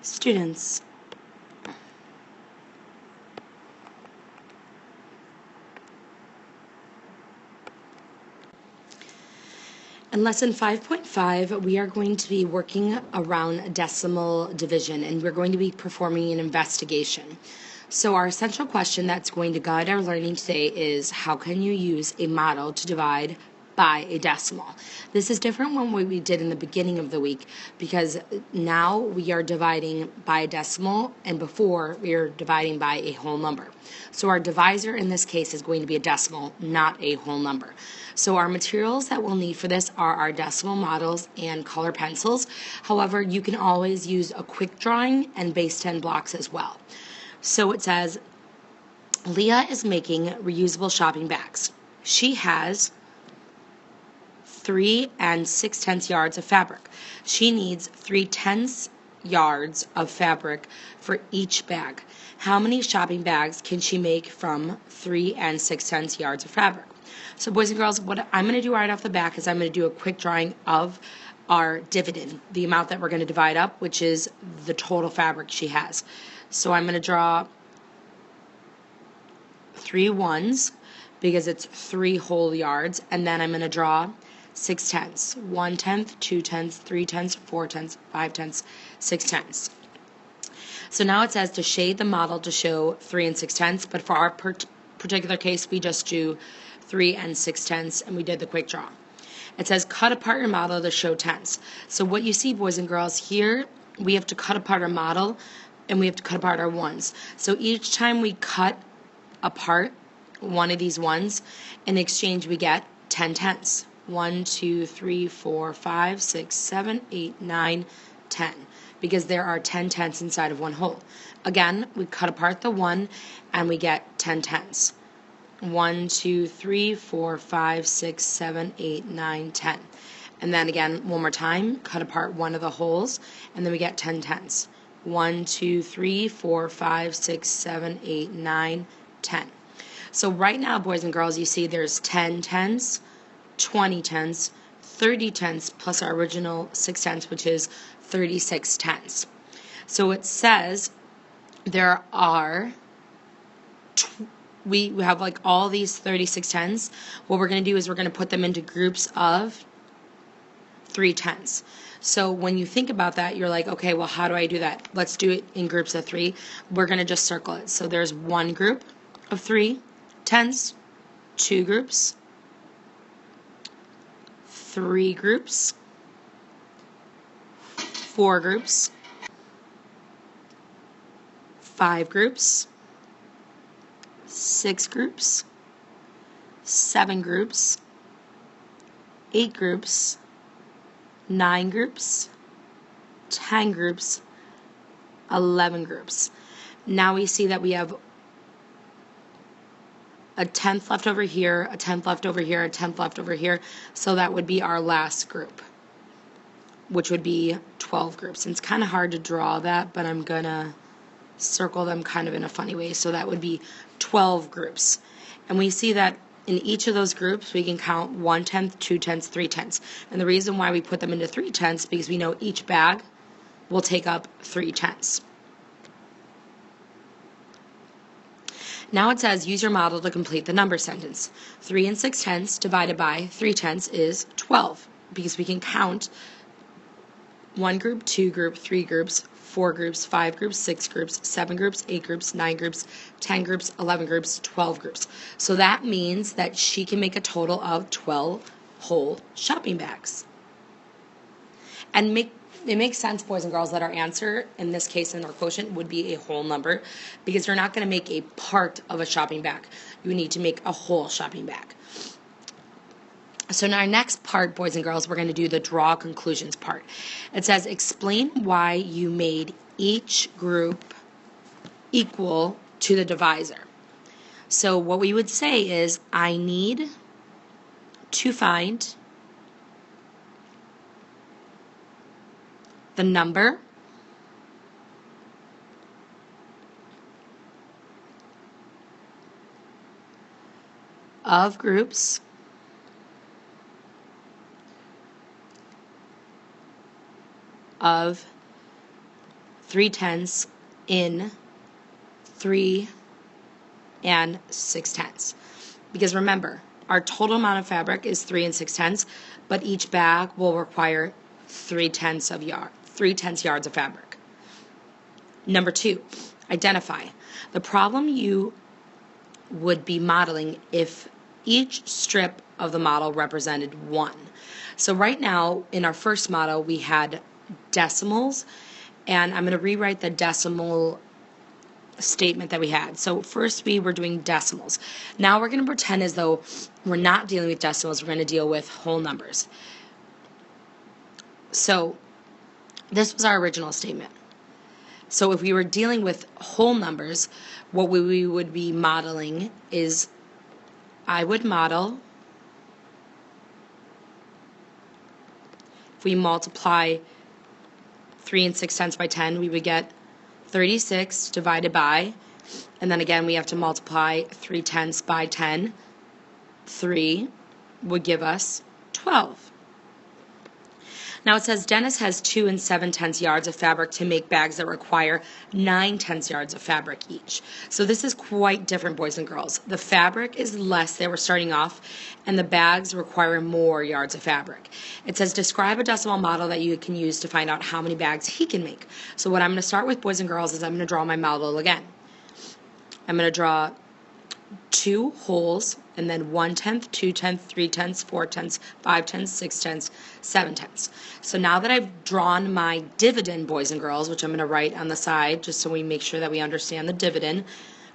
Students, in lesson 5.5, we are going to be working around decimal division, and we're going to be performing an investigation. So our essential question that's going to guide our learning today is, how can you use a model to divide by a decimal? This is different from what we did in the beginning of the week, because now we are dividing by a decimal, and before we are dividing by a whole number. So our divisor in this case is going to be a decimal, not a whole number. So our materials that we'll need for this are our decimal models and color pencils. However, you can always use a quick drawing and base 10 blocks as well. So it says, Leah is making reusable shopping bags. She has 3 6/10 yards of fabric. She needs 3/10 yards of fabric for each bag. How many shopping bags can she make from 3 6/10 yards of fabric? So boys and girls, what I'm going to do right off the bat is I'm going to do a quick drawing of our dividend, the amount that we're going to divide up, which is the total fabric she has. So I'm going to draw 3 ones because it's 3 whole yards, and then I'm going to draw 6/10, 1/10, 2/10, 3/10, 4/10, 5/10, 6/10. So now it says to shade the model to show 3 6/10, but for our particular case, we just do 3 6/10, and we did the quick draw. It says cut apart your model to show tenths. So what you see, boys and girls, here we have to cut apart our model, and we have to cut apart our ones. So each time we cut apart one of these ones, in exchange we get 10 tenths. 1, 2, 3, 4, 5, 6, 7, 8, 9, 10. Because there are 10 tenths inside of one whole. Again, we cut apart the 1 and we get 10 tenths. 1, 2, 3, 4, 5, 6, 7, 8, 9, 10. And then again, one more time, cut apart one of the wholes, and then we get 10 tenths. 1, 2, 3, 4, 5, 6, 7, 8, 9, 10. So right now, boys and girls, you see there's 10 tenths, 20 tenths, 30 tenths, plus our original 6 tenths, which is 36 tenths. So it says there are, we have like all these 36 tenths. What we're going to do is we're going to put them into groups of 3 tenths. So when you think about that, you're like, okay, well, how do I do that? Let's do it in groups of 3. We're going to just circle it. So there's one group of 3 tenths, 2 groups, 3 groups, 4 groups, 5 groups, 6 groups, 7 groups, 8 groups, 9 groups, 10 groups, 11 groups. Now we see that we have a 10th left over here, a 10th left over here, a 10th left over here. So that would be our last group, which would be 12 groups. And it's kind of hard to draw that, but I'm going to circle them kind of in a funny way. So that would be 12 groups. And we see that in each of those groups, we can count 1/10, 2/10, 3/10. And the reason why we put them into 3/10 because we know each bag will take up 3/10. Now it says use your model to complete the number sentence. 3 6/10 divided by 3/10 is 12, because we can count 1 group, 2 group, 3 groups, 4 groups, 5 groups, 6 groups, 7 groups, 8 groups, 9 groups, 10 groups, 11 groups, 12 groups. So that means that she can make a total of 12 whole shopping bags. And it makes sense, boys and girls, that our answer, in this case in our quotient, would be a whole number, because you're not going to make a part of a shopping bag. You need to make a whole shopping bag. So in our next part, boys and girls, we're going to do the draw conclusions part. It says explain why you made each group equal to the divisor. So what we would say is, I need to find the number of groups of 3/10 in 3 and 6/10. Because remember, our total amount of fabric is 3 and 6/10, but each bag will require 3/10 yards of fabric. Number 2, identify the problem you would be modeling if each strip of the model represented 1. So right now, in our first model, we had decimals, and I'm going to rewrite the decimal statement that we had. So first we were doing decimals. Now we're going to pretend as though we're not dealing with decimals, we're going to deal with whole numbers. So this was our original statement. So if we were dealing with whole numbers, what we would be modeling is, I would model, if we multiply 3 and 6/10 by 10, we would get 36 divided by, and then again we have to multiply 3/10 by 10. 3 would give us 12. Now it says Dennis has 2 and 7/10 yards of fabric to make bags that require 9/10 yards of fabric each. So this is quite different, boys and girls. The fabric is less that we're starting off, and the bags require more yards of fabric. It says describe a decimal model that you can use to find out how many bags he can make. So what I'm going to start with, boys and girls, is I'm going to draw my model again. I'm going to draw 2 holes, and then 1/10, 2/10, 3/10, 4/10, 5/10, 6/10, 7/10. So now that I've drawn my dividend, boys and girls, which I'm going to write on the side just so we make sure that we understand the dividend,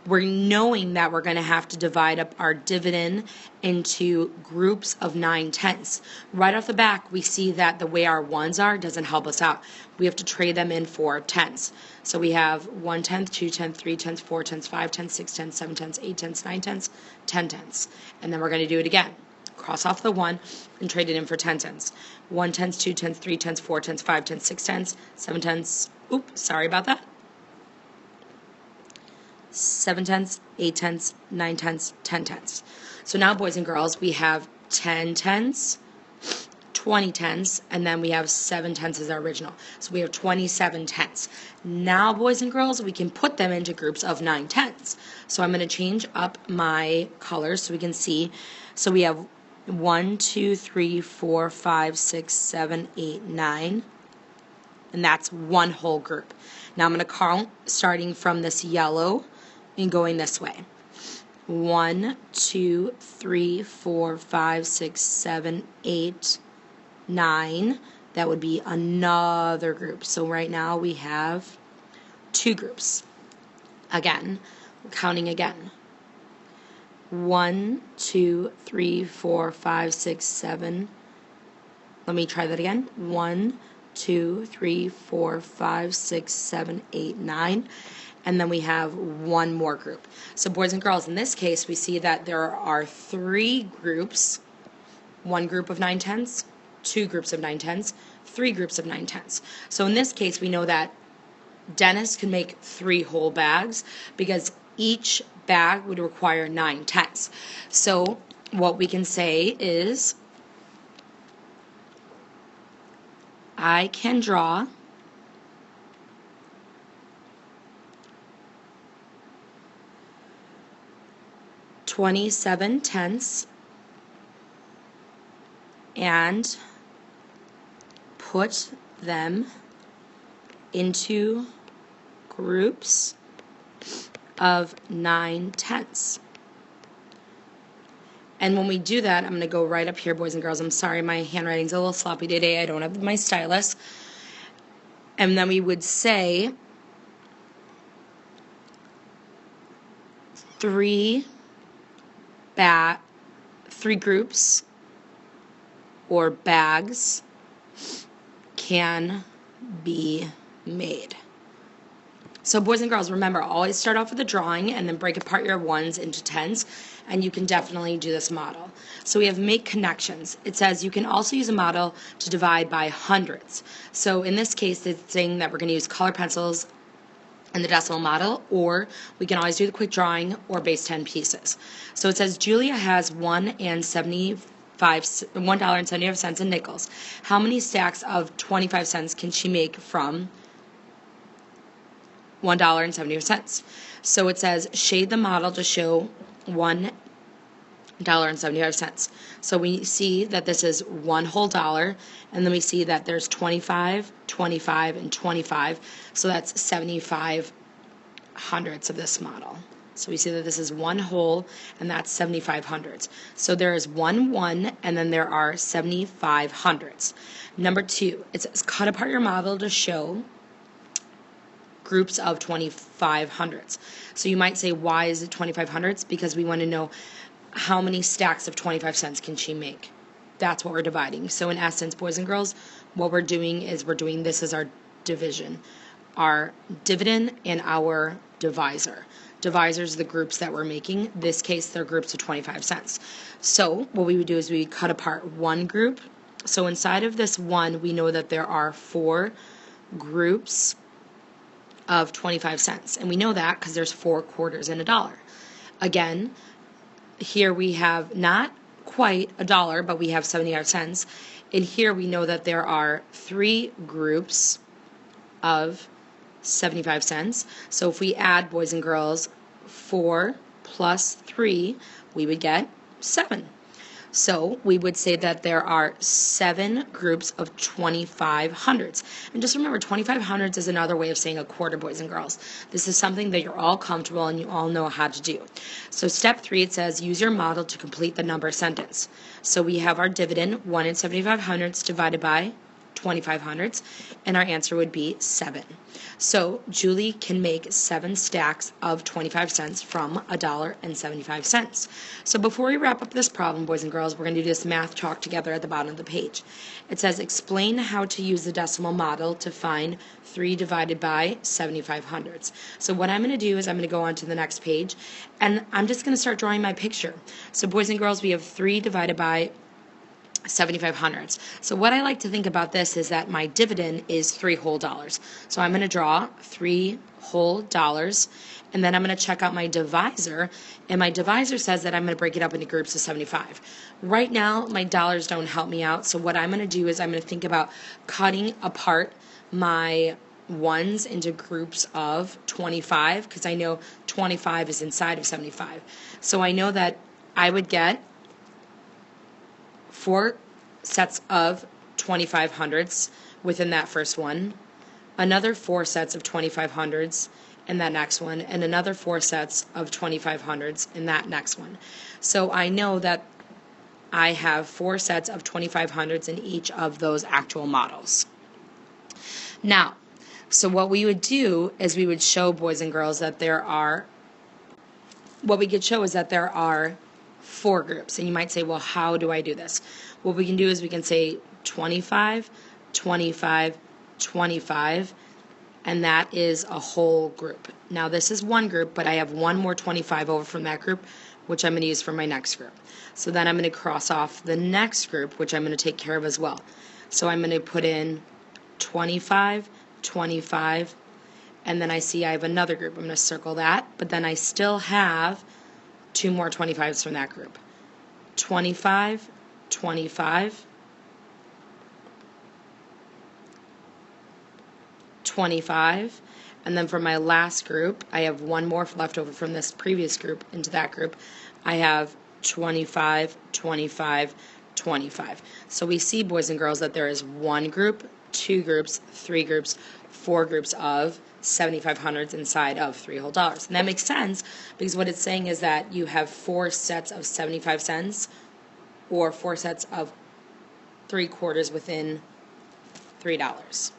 we're knowing that we're going to have to divide up our dividend into groups of 9/10. Right off the back, we see that the way our ones are doesn't help us out. We have to trade them in for tenths. So we have 1/10, 2/10, 3/10, 4/10, 5/10, 6/10, 7/10, 8/10, 9/10, 10/10. And then we're going to do it again. Cross off the 1 and trade it in for 10/10. 1/10, 2/10, 3/10, 4/10, 5/10, 6/10, 7/10. Oops, sorry about that. 7/10, 8/10, 9/10, 10/10. So now, boys and girls, we have 10/10, 20/10, and then we have 7/10 as our original. So we have 27/10. Now, boys and girls, we can put them into groups of 9/10. So I'm going to change up my colors so we can see. So we have 1, 2, 3, 4, 5, 6, 7, 8, 9. And that's one whole group. Now I'm going to count starting from this yellow and going this way. 1, 2, 3, 4, 5, 6, 7, 8, 9. That would be another group. So right now we have 2 groups. Again, we're counting again. 1, 2, 3, 4, 5, 6, 7. Let me try that again. 1, 2, 3, 4, 5, 6, 7, 8, 9. And then we have one more group. So boys and girls, in this case, we see that there are 3 groups. 1 group of 9/10, 2 groups of 9/10, 3 groups of 9/10. So in this case, we know that Dennis can make 3 whole bags because each bag would require 9/10. So what we can say is, I can draw 27/10 and put them into groups of 9/10. And when we do that, I'm going to go right up here, boys and girls. I'm sorry, my handwriting's a little sloppy today. I don't have my stylus. And then we would say 3 groups or bags can be made. So boys and girls, remember, always start off with a drawing and then break apart your 1s into 10s, and you can definitely do this model. So we have make connections. It says you can also use a model to divide by hundreds. So in this case, it's saying that we're going to use color pencils in the decimal model, or we can always do the quick drawing or base 10 pieces. So it says Julia has $1.75 in nickels. How many stacks of 25 cents can she make from $1.75. So it says shade the model to show $1.75. So we see that this is one whole dollar, and then we see that there's 25, 25, and 25. So that's 75 hundredths of this model. So we see that this is one whole, and that's 75 hundredths. So there is one, and then there are 75 hundredths. Number 2, it says cut apart your model to show groups of 25 hundredths. So you might say, why is it 25 hundredths? Because we want to know how many stacks of 25 cents can she make. That's what we're dividing. So in essence, boys and girls, what we're doing is we're doing this as our division. Our dividend and our divisor. Divisors are the groups that we're making. In this case, they're groups of 25 cents. So what we would do is we would cut apart one group. So inside of this one, we know that there are 4 groups of 25 cents. And we know that because there's 4 quarters in a dollar. Again, here we have not quite a dollar, but we have 75 cents. And here we know that there are 3 groups of 75 cents. So if we add, boys and girls, 4 plus 3, we would get 7. So we would say that there are 7 groups of 25 hundredths. And just remember, 25 hundredths is another way of saying a quarter, boys and girls. This is something that you're all comfortable and you all know how to do. So step 3, it says use your model to complete the number sentence. So we have our dividend, 1 75 hundredths divided by 25 hundredths, and our answer would be 7. So Julie can make 7 stacks of 25 cents from $1.75. So before we wrap up this problem, boys and girls, we're going to do this math chalk together at the bottom of the page. It says explain how to use the decimal model to find 3 divided by 75 hundredths. So what I'm going to do is I'm going to go on to the next page, and I'm just going to start drawing my picture. So boys and girls, we have 3 divided by 75 hundredths. So what I like to think about this is that my dividend is 3 whole dollars. So I'm going to draw 3 whole dollars, and then I'm going to check out my divisor, and my divisor says that I'm going to break it up into groups of 75. Right now, my dollars don't help me out, so what I'm going to do is I'm going to think about cutting apart my ones into groups of 25, because I know 25 is inside of 75. So I know that I would get 4 sets of 25 hundredths within that first one, another 4 sets of 25 hundredths in that next one, and another 4 sets of 25 hundredths in that next one. So I know that I have 4 sets of 25 hundredths in each of those actual models. Now, so what we would do is we would show, boys and girls, that there are 4 groups. And you might say, well, how do I do this? What we can do is we can say 25, 25, 25, and that is a whole group. Now this is one group, but I have one more 25 over from that group, which I'm going to use for my next group. So then I'm going to cross off the next group, which I'm going to take care of as well. So I'm going to put in 25, 25, and then I see I have another group. I'm going to circle that, but then I still have 2 more 25s from that group. 25, 25, 25, and then for my last group, I have 1 more left over from this previous group into that group. I have 25, 25, 25. So we see, boys and girls, that there is 1 group, 2 groups, 3 groups, 4 groups of 75 hundredths inside of 3 whole dollars. And that makes sense because what it's saying is that you have 4 sets of 75 cents or 4 sets of 3 quarters within $3.